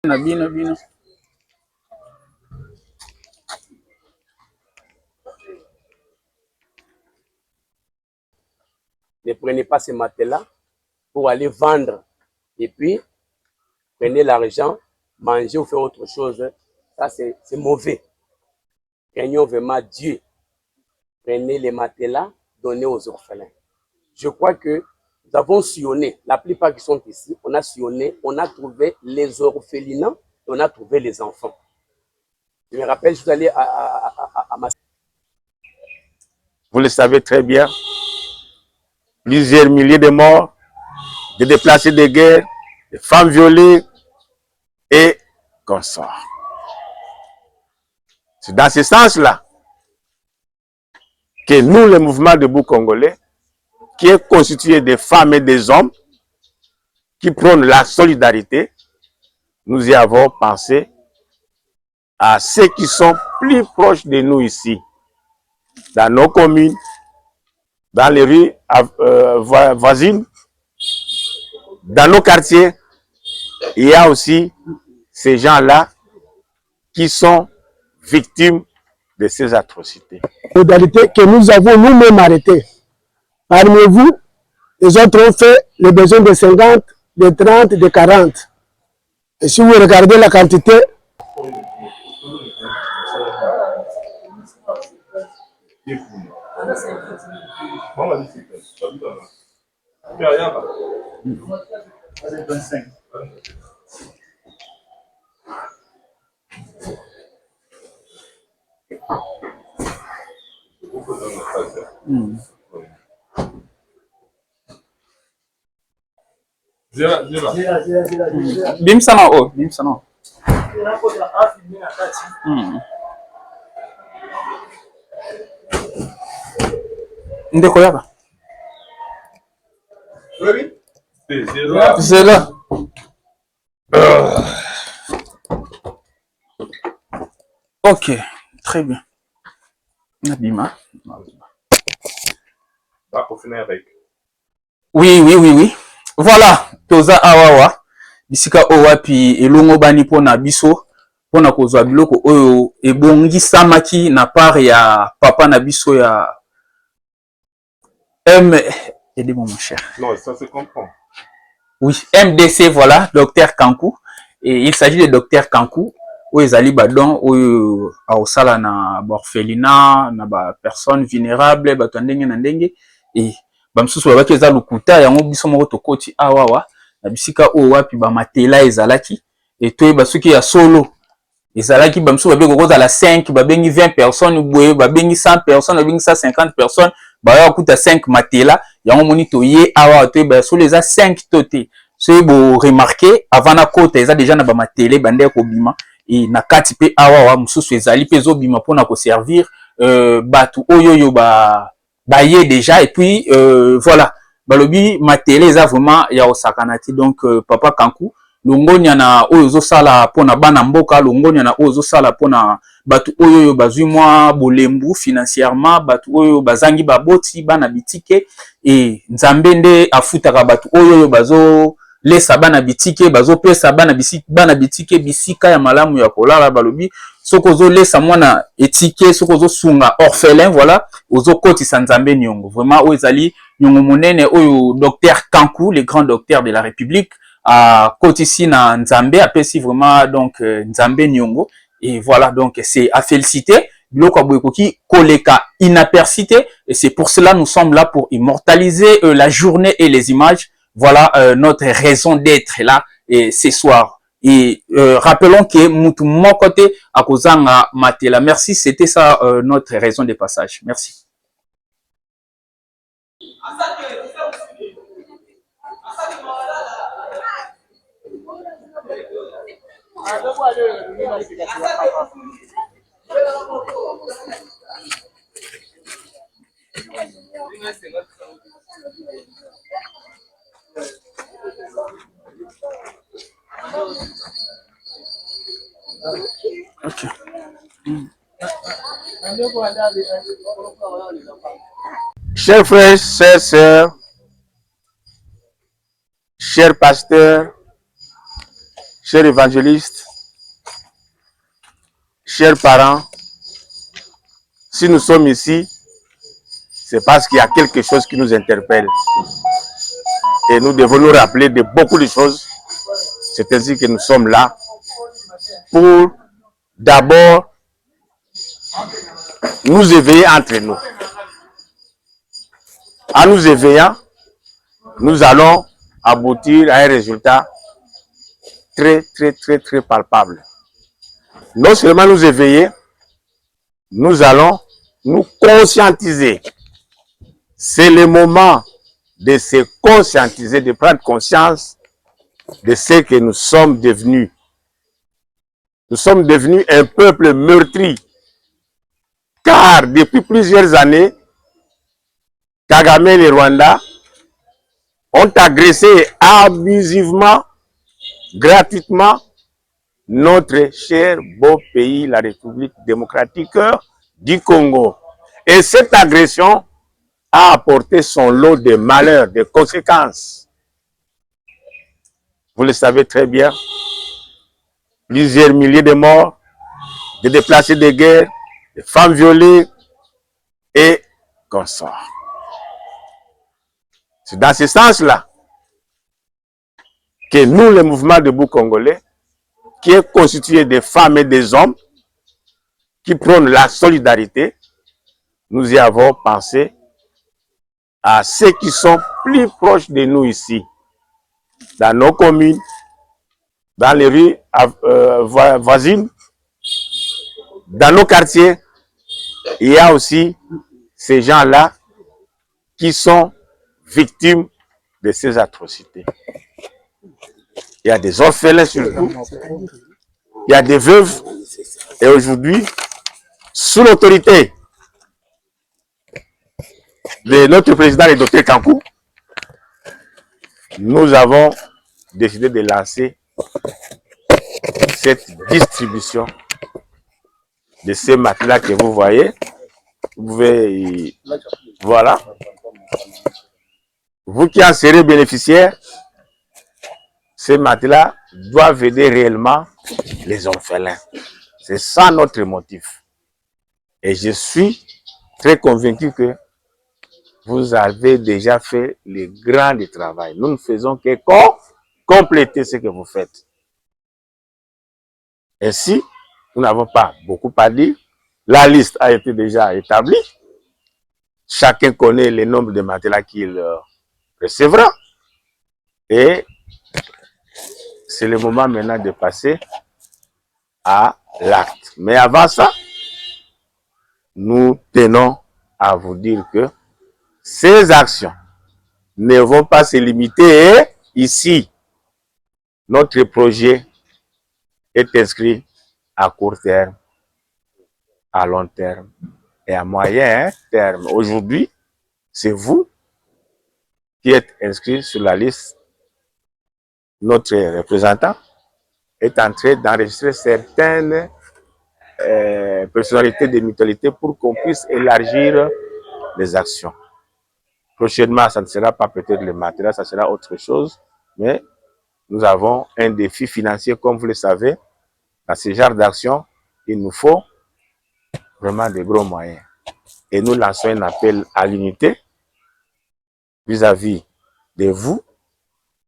Ne prenez pas ce matelas pour aller vendre. Et puis, prenez l'argent, mangez ou faites autre chose. Ça, c'est mauvais. Craignons vraiment Dieu. Prenez les matelas, donnez aux orphelins. Je crois que nous avons sillonné, la plupart qui sont ici, on a sillonné, on a trouvé les orphelinats et on a trouvé les enfants. Je me rappelle, je suis allé à ma... Vous le savez très bien, plusieurs milliers de morts, de déplacés de guerre, de femmes violées et consorts. C'est dans ce sens-là que nous, le mouvement debout congolais, qui est constitué de femmes et des hommes qui prônent la solidarité, nous y avons pensé à ceux qui sont plus proches de nous ici, dans nos communes, dans les rues voisines, dans nos quartiers. Il y a aussi ces gens-là qui sont victimes de ces atrocités. Modalité que nous avons nous-mêmes arrêtées. Parmi vous, les autres ont fait les besoins de 50, de 30, de 40. Et si vous regardez la quantité, Bimsana o, bimsana. Ndeko yaka. C'est là. Ok, très bien. Nabima. Oui. Voilà, toza awawa. Bisika owapi elongo bani pona biso. Pona kozwa biloko oyo ebongi samaki na part ya papa na biso ya aidez-moi mon cher. Non, ça se comprend. Oui, MDC, voilà, docteur Kankou. Et il s'agit de docteur Kankou. Où ils allaient badon, où au sala na orphelinat, na ba personnes vulnérables, ba tandenge na ndenge. Et bamsusu ba keza lukuta yango biso moko tokoti awawa. Na bisika owa pi ba matela ezalaki. Et toi basuki ya solo. Ezalaki bamsusu ba beko koza la 5, ba bengi 20 personnes, boye ba bengi 100 personnes, ba bengi 150 personnes. Ba ya kuta 5 matela. Yango monito ye awa toi ba solo eza 5 toté. Ce bo remarquer avant na kota eza déjà na ba matela bande ko bima. Et na kati pe awa mususu ezali pe zo bima pona ko servir batu oyoyo ba ye déjà. Et puis voilà balobi matela eza vraiment ya osakanati. Donc papa Kankou longonya na oyo zo sala pona bana mboka, longonya na oyo zo sala pona batu oyoyo bazui mwa bolembu financièrement, batu oyo bazangi baboti bana bitike. Et nzambe nde afutaka batu oyoyo bazo lesa bana bitike, bazo pesa bana bitike bisika ya malamu ya kolala. Balobi soko zo lesa mwana etike, soko zo sunga orphelin, voilà ozo kotisa nzambe nyongo. Vraiment oyo ezali nyongo monene oyo docteur Kankou, le grand docteur de la République, a kotisi na nzambe apesi vraiment donc nzambe nyongo. Et voilà, donc c'est à féliciter. Biloko aboyekoki koleka inapercité. Et c'est pour cela nous sommes là pour immortaliser la journée et les images. Voilà notre raison d'être là et ce soir. Et rappelons que mutu mon côté à kozanga matela. Merci, c'était ça notre raison de passage. Merci. Okay. Chers frères, chers sœurs, chers pasteurs, chers évangélistes, chers parents, si nous sommes ici, c'est parce qu'il y a quelque chose qui nous interpelle. Et nous devons nous rappeler de beaucoup de choses. C'est ainsi que nous sommes là pour d'abord nous éveiller entre nous. En nous éveillant, nous allons aboutir à un résultat très palpable. Non seulement nous éveiller, nous allons nous conscientiser. C'est le moment de se conscientiser, de prendre conscience de ce que nous sommes devenus. Nous sommes devenus un peuple meurtri. Car depuis plusieurs années, Kagame et le Rwanda ont agressé abusivement, gratuitement, notre cher beau pays, la République démocratique du Congo. Et cette agression a apporté son lot de malheurs, de conséquences. Vous le savez très bien, plusieurs milliers de morts, de déplacés de guerre, de femmes violées et consorts. C'est dans ce sens-là que nous, le mouvement debout congolais, qui est constitué de femmes et des hommes qui prônent la solidarité, nous y avons pensé à ceux qui sont plus proches de nous ici, dans nos communes, dans les rues voisines, dans nos quartiers. Il y a aussi ces gens-là qui sont victimes de ces atrocités. Il y a des orphelins surtout, il y a des veuves, et aujourd'hui, sous l'autorité de notre président, le Dr Kankou, nous avons décidé de lancer cette distribution de ces matelas que vous voyez. Vous pouvez, voilà. Vous qui en serez bénéficiaires, ces matelas doivent aider réellement les orphelins. C'est ça notre motif. Et je suis très convaincu que vous avez déjà fait le grand travail. Nous ne faisons que compléter ce que vous faites. Ainsi, nous n'avons pas beaucoup à dire. La liste a été déjà établie. Chacun connaît le nombre de matelas qu'il recevra. Et c'est le moment maintenant de passer à l'acte. Mais avant ça, nous tenons à vous dire que ces actions ne vont pas se limiter ici. Notre projet est inscrit à court terme, à long terme et à moyen terme. Aujourd'hui, c'est vous qui êtes inscrit sur la liste. Notre représentant est en train d'enregistrer certaines personnalités de mutualité pour qu'on puisse élargir les actions. Prochainement, ça ne sera pas peut-être le matériel, ça sera autre chose, mais nous avons un défi financier, comme vous le savez. Dans ce genre d'action, il nous faut vraiment de gros moyens. Et nous lançons un appel à l'unité vis-à-vis de vous,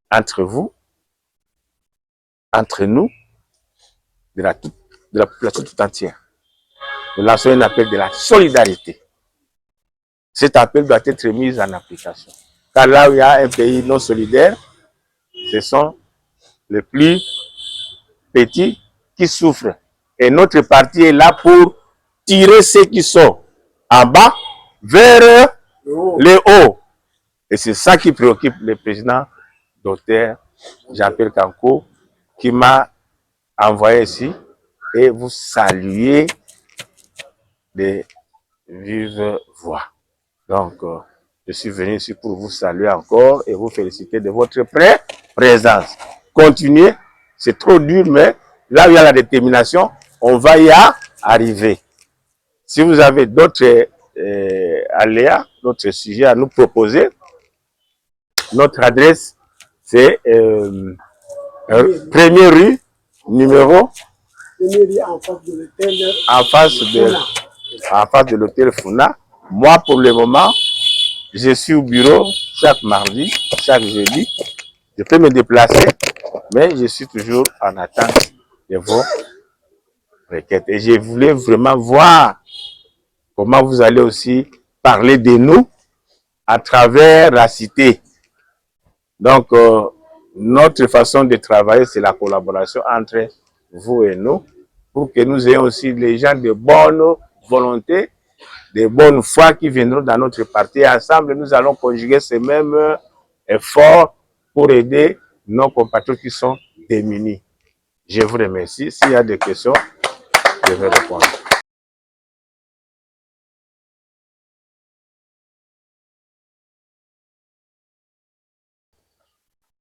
entre nous, de la population tout entière. Nous lançons un appel de la solidarité. Cet appel doit être mis en application. Car là où il y a un pays non solidaire, ce sont les plus petits qui souffrent. Et notre parti est là pour tirer ceux qui sont en bas vers le haut. Et c'est ça qui préoccupe le président Dr Jean-Pierre Kankou, qui m'a envoyé ici et vous saluer de vive voix. Donc, je suis venu ici pour vous saluer encore et vous féliciter de votre présence. Continuez, c'est trop dur, mais là où il y a la détermination, on va y arriver. Si vous avez d'autres aléas, d'autres sujets à nous proposer, notre adresse, c'est 1er rue numéro en face de l'hôtel. En face de l'hôtel Funa. Moi, pour le moment, je suis au bureau chaque mardi, chaque jeudi. Je peux me déplacer, mais je suis toujours en attente de vos requêtes. Et je voulais vraiment voir comment vous allez aussi parler de nous à travers la cité. Donc, notre façon de travailler, c'est la collaboration entre vous et nous, pour que nous ayons aussi les gens de bonne volonté, de bonne foi qui viendront dans notre parti. Ensemble, nous allons conjuguer ces mêmes efforts pour aider nos compatriotes qui sont démunis. Je vous remercie. S'il y a des questions, je vais répondre.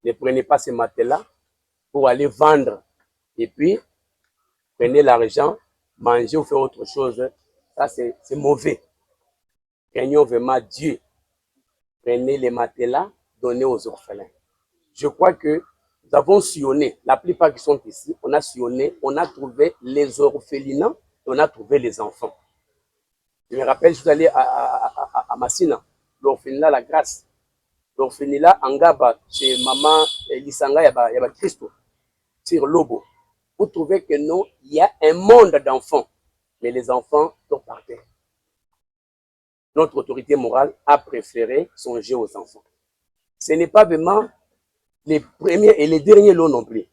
Ne prenez pas ce matelas pour aller vendre. Et puis, prenez l'argent, mangez ou faites autre chose. Ça, c'est mauvais. Craignons vraiment Dieu. Prenez les matelas, donnez aux orphelins. Je crois que nous avons sillonné, la plupart qui sont ici, on a sillonné, on a trouvé les orphelinats et on a trouvé les enfants. Je me rappelle, je suis allé à Massina, l'orphelinat La Grâce. L'orphelinat Angaba, chez maman Lisanga Yaba Christo, sur Lobo. Vous trouvez que non, il y a un monde d'enfants, mais les enfants sont par terre. Notre autorité morale a préféré songer aux enfants. Ce n'est pas vraiment les premiers et les derniers lots non plus.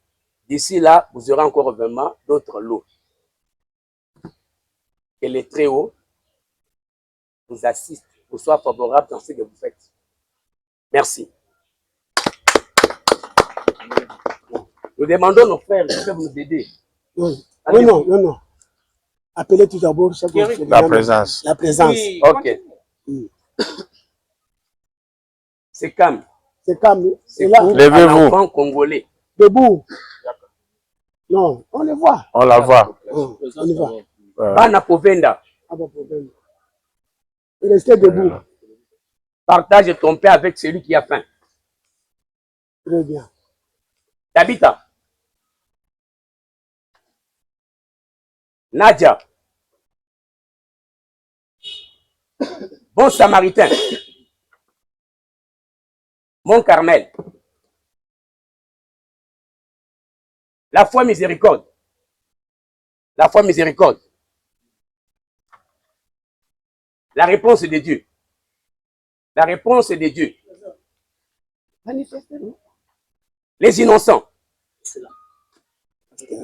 D'ici là, vous aurez encore vraiment d'autres lots. Et les très hauts vous assistent, vous soient favorables dans ce que vous faites. Merci. Nous demandons nos frères qui peuvent nous aider. Non. Appelez tout d'abord la présence. La présence. Oui, ok. C'est calme. C'est calme. C'est là. Levez-vous. Enfant congolais. Debout. Non, on les voit. On la voit. On y va. Bana Povenda. Restez debout. Partage ton pain avec celui qui a faim. Très bien. Tabitha. Nadia. Bon Samaritain. Mon Carmel. La foi miséricorde. La foi miséricorde. La réponse est de Dieu. La réponse est de Dieu. Manifestez-vous. Les innocents.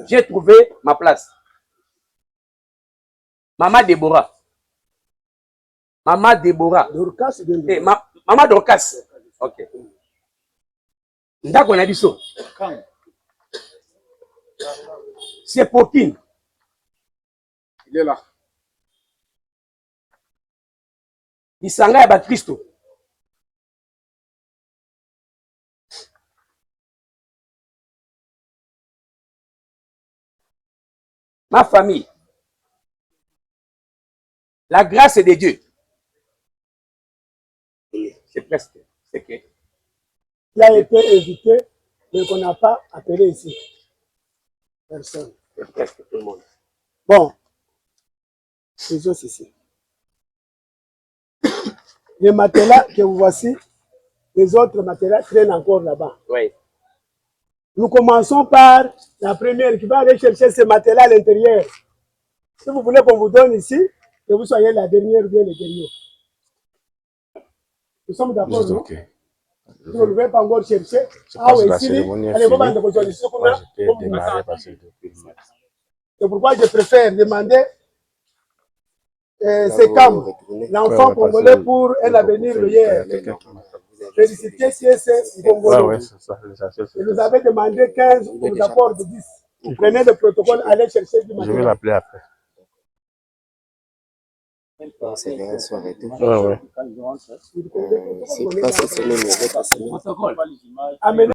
J'ai trouvé ma place. Maman Déborah. Maman Déborah. Maman Dorcas. Ok. Ndako na biso. C'est pour qui? Il est là. Isanga ya Bakristo. Ma famille. La grâce de Dieu. C'est presque. C'est que. Il a été invité, mais qu'on n'a pas appelé ici. Personne. C'est presque tout le monde. Bon. Faisons ici. Les matelas que vous voici, les autres matelas traînent encore là-bas. Oui. Nous commençons par la première qui va aller chercher ces matelas à l'intérieur. Si vous voulez qu'on vous donne ici, que vous soyez la dernière ou bien le dernier. Nous sommes d'accord, non? Okay. Si vous ne voulez pas encore chercher, c'est pourquoi je préfère demander c'est comme l'enfant congolais pour un avenir meilleur. Félicitez CSS congolais. Et vous avez demandé 15, on vous apporte 10. Prenez le protocole, allez chercher du matériel. Je vais l'appeler après. C'est bien soirée. Ouais. C'est pas ce Amenez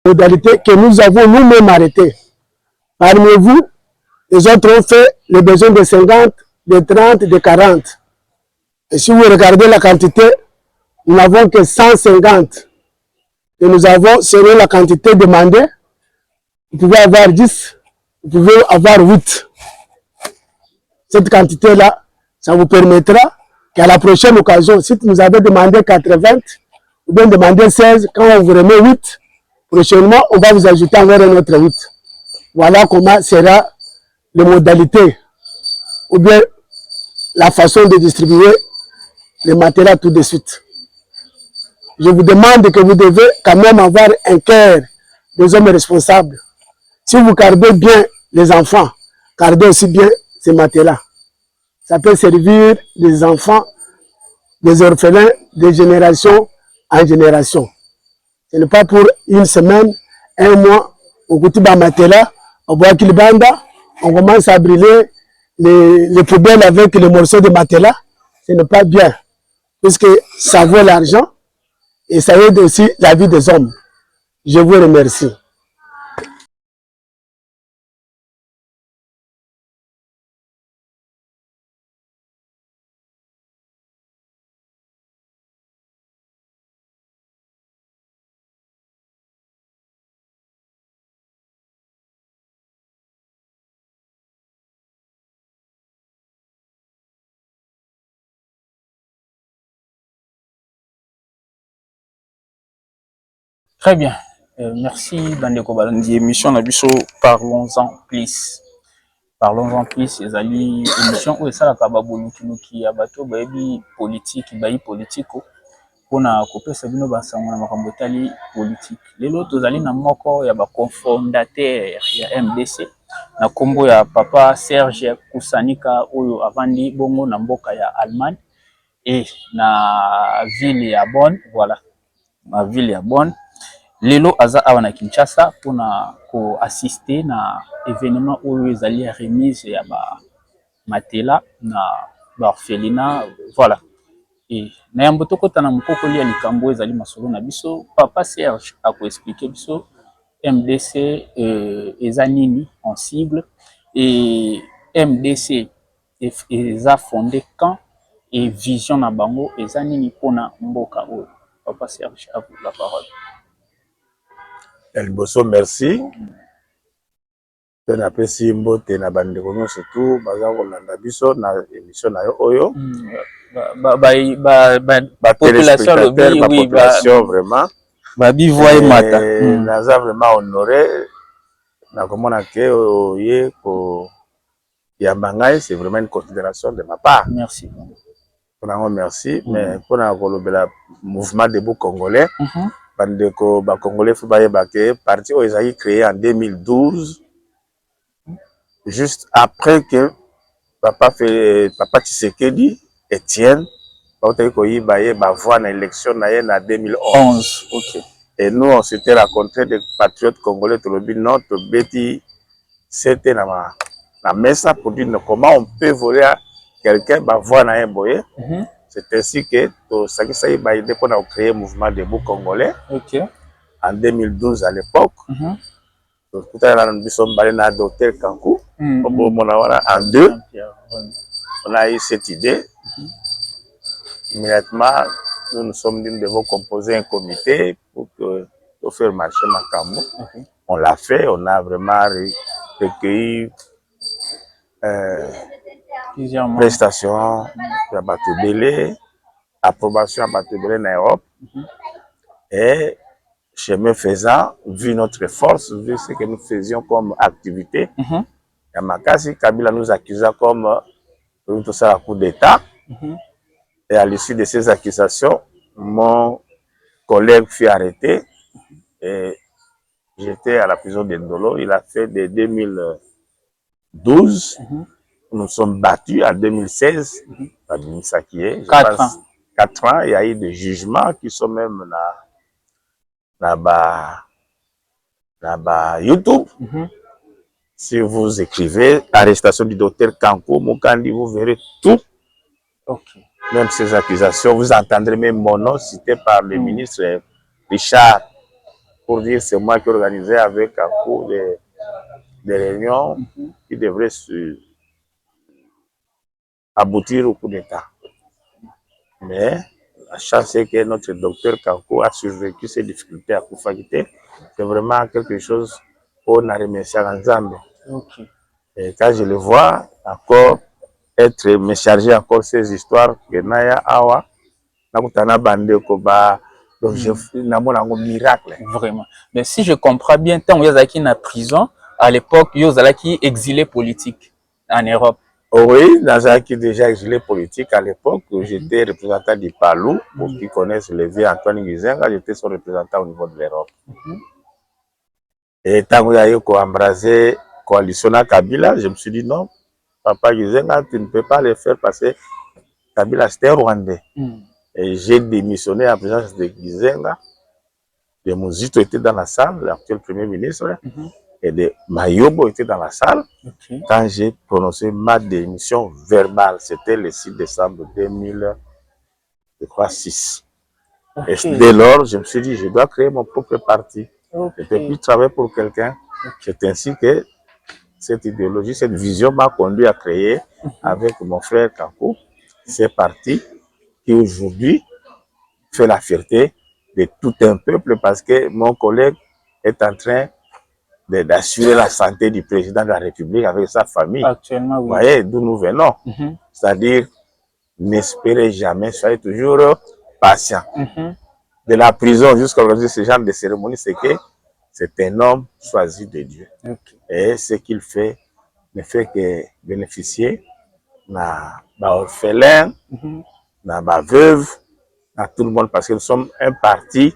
modalités que nous avons nous-mêmes arrêtées. Parmi vous, les autres ont fait les besoins de 50, de 30, de 40. Et si vous regardez la quantité, nous n'avons que 150. Et nous avons, selon la quantité demandée, vous pouvez avoir 10, vous pouvez avoir 8. Cette quantité-là, ça vous permettra qu'à la prochaine occasion, si vous avez demandé 80, ou bien demandé 16, quand on vous remet 8, prochainement, on va vous ajouter encore un autre 8. Voilà comment sera les modalités, ou bien la façon de distribuer les matériaux tout de suite. Je vous demande que vous devez quand même avoir un cœur des hommes responsables. Si vous gardez bien les enfants, gardez aussi bien ces matériaux. Ça peut servir des enfants, des orphelins, de génération en génération. Ce n'est pas pour une semaine, un mois, au Koutiba Matela, au Boakilbanda, on commence à brûler les poubelles avec les morceaux de matelas. Ce n'est pas bien, puisque ça vaut l'argent et ça aide aussi la vie des hommes. Je vous remercie. Très bien. Merci Bandeko Balandi. Émission Nabiso, parlons-en plus. Parlons-en plus. Les alliés, émission où ça la kababou qui abato baby politique, bayi politique. On a coupé Sabino Bassango na makambotali politique. Les autres alliés na moko ya ba cofondateur ya MDC. Na kombo ya papa Serge Kusanika oyo avandi bongo na mboka ya Allemagne et na ville ya Bonn, voilà. Ma ville ya Bonn. Lelo aza awa na Kinshasa pour assister na événement où ils allaient remise ya ba matela na ba orphelinat, voilà. Et na yambo tokota na mukoko lia likambo ezali masolo na biso papa Serge a ko expliquer biso MDC eza nini en cible et MDC eza fondé quand et vision na bango eza nini pona mboka oyo. Papa Serge, à vous la parole. El Bosso, merci. Tena pesi mbote na bandeko nyonso surtout baza kolanda biso na émission na yo oyo. Population lobby, oui, population vraiment. Babi voye mata. Naza vraiment honoré na komona ke oye ko yambangai, c'est vraiment une considération de ma part. Merci. Merci, mais pour le mouvement debout congolais, bandeko ba congolais faut baye baké parti au Isaïe créé en 2012, juste après que papa Tshisekedi Etienne baye ba voix na élection na 2011. OK. Et nous on s'était rencontrés des patriotes congolais to lobi notre beti c'était na mesa pour dire comment on peut voler quelqu'un va voir na boye. C'est ainsi que Sakisa ba idée pour créer le mouvement debout congolais. OK. En 2012 à l'époque. Tout à l'heure nous sommes allés na docteur Kankou. En deux. On a eu cette idée. Immédiatement nous nous sommes dit nous devons composer un comité pour faire marcher Makambo. On l'a fait, on a vraiment recueilli prestations à Batubélé, approbation à Batubélé en Europe. Et chemin faisant, vu notre force, vu ce que nous faisions comme activité, Yamakasi Kabila nous accusa comme tout ça à coup d'État. Et à l'issue de ces accusations, mon collègue fut arrêté et j'étais à la prison de Ndolo. Il a fait de 2012. Nous sommes battus en 2016. Ça qui est, 4 ans. 4 ans. Il y a eu des jugements qui sont même là-bas YouTube. Si vous écrivez arrestation du docteur Kankou Mukandi, vous verrez tout. Okay. Même ces accusations, vous entendrez même mon nom cité par le ministre Richard pour dire c'est moi qui organisais avec Kankou des réunions qui devraient aboutir au coup d'État. Mais la chance c'est que notre docteur Kankou a survécu ces difficultés à Koufagité. C'est vraiment quelque chose qu'on a remercié à Nzambe. Okay. Et quand je le vois encore être me charger encore ces histoires que Naya Awa, nakutana bande koba, donc je n'amona un miracle. Vraiment. Mais si je comprends bien, tant que Yazaki na prison, à l'époque, Yazaki exilé politique en Europe. Oui, Yazaki déjà exilé politique à l'époque. J'étais représentant du Palou, pour qui connaissent le vieux Antoine Gizenga, j'étais son représentant au niveau de l'Europe. Et tant que j'ai embrasé coalition à Kabila, je me suis dit non, Papa Gizenga, tu ne peux pas le faire parce que Kabila c'était rwandais. Et j'ai démissionné en présence de Gizenga. De Mouzito était dans la salle, l'actuel Premier ministre, et de Mayobo était dans la salle. Quand j'ai prononcé ma démission verbale, c'était le 6 décembre 2006. Et dès lors, je me suis dit, je dois créer mon propre parti. Je ne peux plus travailler pour quelqu'un. C'est ainsi que cette idéologie, cette vision m'a conduit à créer avec mon frère Kankou ce parti qui aujourd'hui fait la fierté de tout un peuple parce que mon collègue est en train d'assurer la santé du président de la République avec sa famille. Actuellement, oui. Vous voyez d'où nous venons. C'est-à-dire, n'espérez jamais, soyez toujours patient. De la prison jusqu'à aujourd'hui, ce genre de cérémonie, c'est que c'est un homme choisi de Dieu. Et ce qu'il fait ne fait que bénéficier na orphelin, na veuve, à tout le monde, parce que nous sommes un parti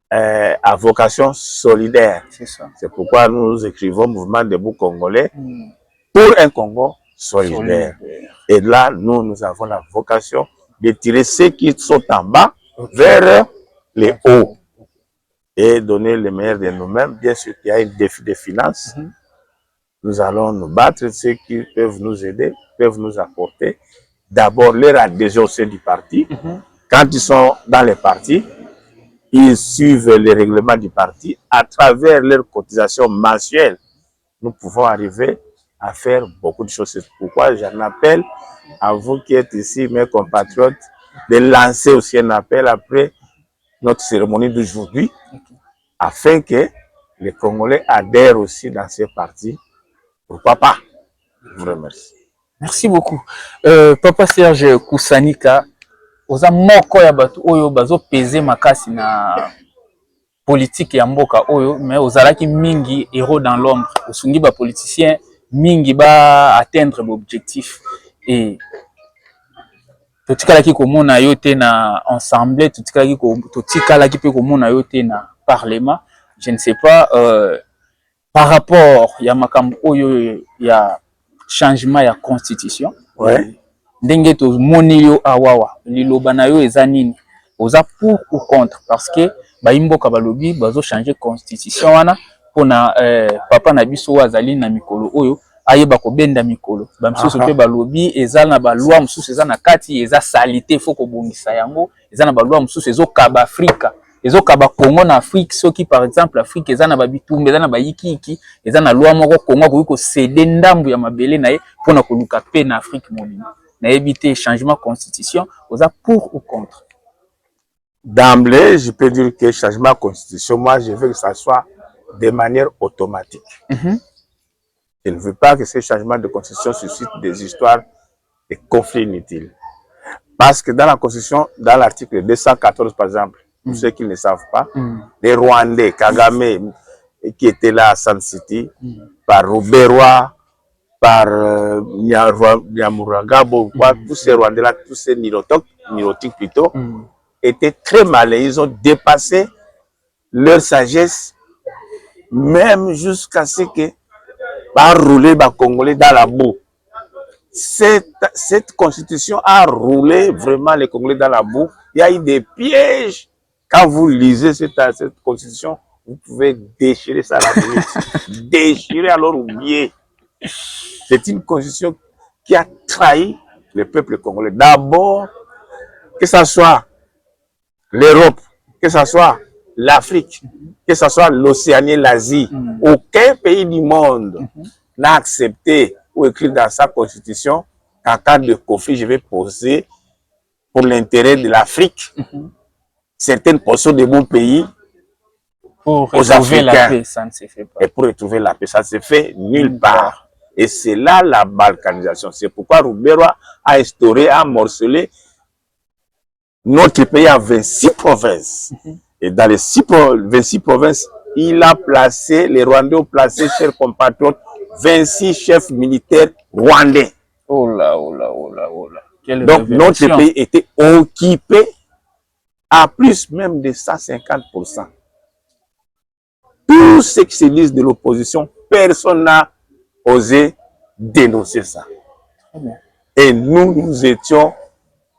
à vocation solidaire. C'est pourquoi nous écrivons Mouvement debout congolais pour un Congo solidaire. Et là, nous avons la vocation de tirer ceux qui sont en bas vers les hauts et donner le meilleur de nous-mêmes. Bien sûr qu'il y a un défi de finances. Nous allons nous battre. Ceux qui peuvent nous aider, peuvent nous apporter d'abord leur adhésion au sein du parti. Quand ils sont dans les partis, ils suivent les règlements du parti. À travers leurs cotisations mensuelles, nous pouvons arriver à faire beaucoup de choses. C'est pourquoi j'en appelle à vous qui êtes ici, mes compatriotes, de lancer aussi un appel après notre cérémonie d'aujourd'hui, afin que les Congolais adhèrent aussi dans ces partis. Pourquoi pas? Je vous remercie. Merci beaucoup. Papa Serge Kusanika, oza moko ya batu oyo bazo peser makasi na politique ya mboka oyo, mais ozalaki mingi héros dans l'ombre. Osungi ba politicien mingi ba atteindre l'objectif. Et totikalaki komona yo te na ensemble, totikalaki pe komona yo te na parlement. Je ne sais pas par rapport ya makambo oyo ya changement ya constitution. Ouais. Ndenge to moni yo awawa liloba na yo eza nini, oza pour ou contre? Parce que baimboka balobi bazo changer constitution wana pona papa na biso azali na mikolo oyo ayeba ko benda mikolo ba msusu pe balobi eza na ba loi msusu eza na kati eza salité faut ko bongisa yango eza na ba loi msusu ezokaba Afrika ezokaba Congo na Afrique soki par exemple Afrique eza na ba bitumba eza na ba yikiki eza na loi moko Congo ko céder ndambu ya mabele na ye pona ko luka pe na Afrique mobimba na éviter changement constitution oza pour ou contre? D'emblée, je peux dire que changement de constitution, moi, je veux que ça soit de manière automatique. Je ne veux pas que ce changement de constitution suscite des histoires de conflits inutiles. Parce que dans la constitution, dans l'article 214, par exemple, pour ceux qui ne savent pas, les Rwandais, Kagame, qui étaient là à San City, par Rouberois, par Nyamuragabo, tous ces Rwandais-là, tous ces Nilotiques plutôt, étaient très malins. Ils ont dépassé leur sagesse, même jusqu'à ce que va rouler les Congolais dans la boue. Cette constitution a roulé vraiment les Congolais dans la boue. Il y a eu des pièges. Quand vous lisez cette constitution, vous pouvez déchirer ça à la minute. Déchirer alors oublier. C'est une constitution qui a trahi le peuple congolais. D'abord, que ce soit l'Europe, que ce soit l'Afrique, que ce soit l'Océanie, l'Asie, aucun pays du monde n'a accepté ou écrit dans sa constitution qu'en cas de conflit, je vais poser pour l'intérêt de l'Afrique certaines portions de mon pays pour aux retrouver la Africains. paix, ça ne se fait pas. Et pour retrouver la paix, ça ne se fait nulle part. Et c'est là la balkanisation. C'est pourquoi Rouberois a instauré, a morcelé notre pays à 26 provinces. Et dans les 26 provinces, il a placé, les Rwandais ont placé, chers compatriotes, 26 chefs militaires rwandais. Oh là, oh là, oh là, oh là. Quelle Donc révélation. notre pays était occupé à plus même de 150%. Tous ceux qui se disent de l'opposition, personne n'a osé dénoncer ça. Et nous étions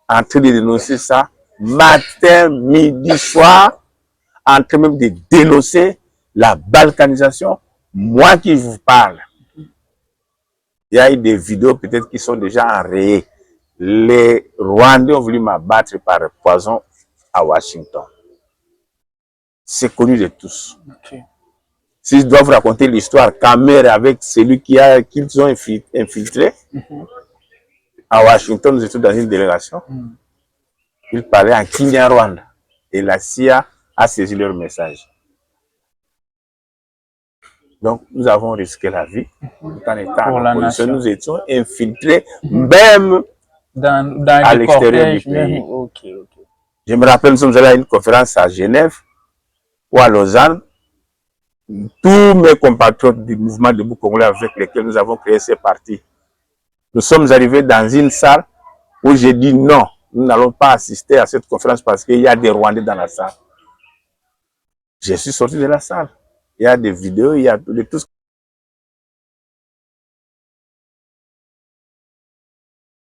en train de dénoncer ça matin, midi, soir, en train même de dénoncer la balkanisation. Moi qui vous parle, il y a eu des vidéos peut-être qui sont déjà enrayées. Les Rwandais ont voulu m'abattre par poison à Washington. C'est connu de tous. S'ils doivent raconter l'histoire Kamer avec celui qu'ils ont infiltré, à Washington, nous étions dans une délégation. Ils parlaient en Kinyarwanda. Et la CIA a saisi leur message. Donc, nous avons risqué la vie. Tout en étant en opposition, nous étions infiltrés, même à l'extérieur du pays. Je me rappelle, nous sommes allés à une conférence à Genève ou à Lausanne. Tous mes compatriotes du mouvement Debout Congolais avec lesquels nous avons créé ces partis, nous sommes arrivés dans une salle où j'ai dit non, nous n'allons pas assister à cette conférence parce qu'il y a des Rwandais dans la salle. Je suis sorti de la salle. Il y a des vidéos, il y a de tout ce